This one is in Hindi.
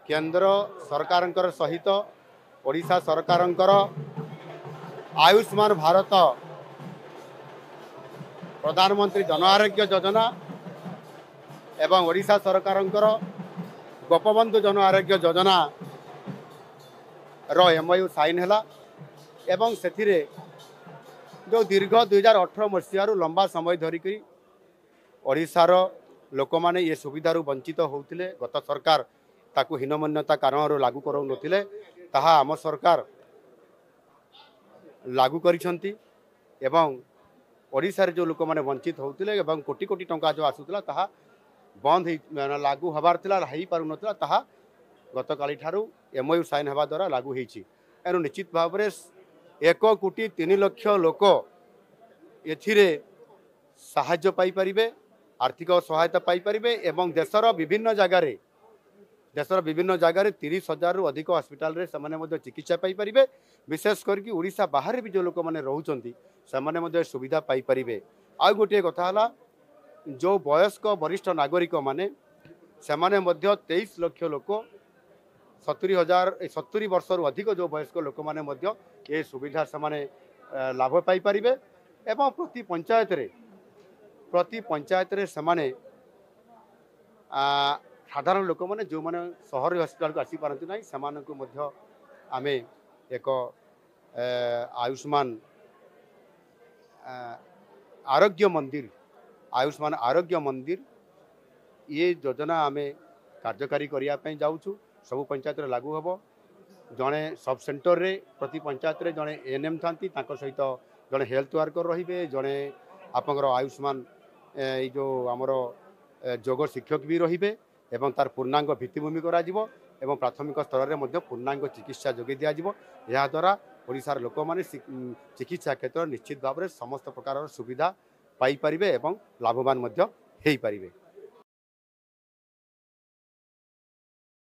केंद्र सरकार सहित ओडिशा सरकार आयुष्मान भारत प्रधानमंत्री जन आरोग्य योजना एवं ओडिशा सरकार गोपबंधु जन आरोग्य योजना रो MOU साइन है एवं से जो दीर्घ 2018 मसीह लंबा समय धरिक ओडिशार लोक मैंने ये सुविधार वंचित होते गत सरकार ताकू हीनमान्यता कारण लागू करू नथिले ताहा आम सरकार लागू करिसंती एवं ओडिशा रे जो लोक मैंने वंचित होते एवं कोटी कोटी टंका जो आसूला ताहा बंद लागू हबार थिला हाई पारु नथिला ताहा गतकाली ठारू MOU साइन हवा द्वारा लागू होईछि। एनु निश्चित भाव में 1,03,00,000 लोक एथिरे साहाय्य पाई परिबे, आर्थिक सहायता पाई परिबे एवं देशर विभिन्न जगार 30,000 रु अधिक हॉस्पिटल रे समाने मध्ये चिकित्सा पाई परिबे। विशेष करके ओडिशा बाहर भी जो लोक माने रहउचंती समाने मध्ये सुविधा पाई परिबे। आ गोटे कथा हला जो वयस्क वरिष्ठ नागरिक माने समाने मध्ये 23 लाख लोक 70 वर्ष रु अधिक जो वयस्क लोक माने मध्ये ए सुविधा समाने लाभ पाई परिबे एवं प्रति पंचायत रे समाने साधारण लोक मैंने जो मैंने सहर हस्पिटाल को आसी पारती ना से आम एक आयुष्मान आरोग्य मंदिर ये योजना आम कार्यकारी करने जाऊँ सबु पंचायत लागू हम जड़े सब सेंटर रे प्रति पंचायत रे जड़े ANM था सहित जड़े हेल्थ वर्कर रे जड़े आपंकर आयुष्मान ये जो आमर जोग शिक्षक भी रे एवं तार पूर्णांग भित्तिभूमि एवं प्राथमिक स्तर में पूर्णांग चिकित्सा जोगे दिया द्वारा ओडिशार लोक माने चिकित्सा क्षेत्र निश्चित भाव में समस्त प्रकार सुविधा पाई परिबे एवं लाभवान हेई परिबे।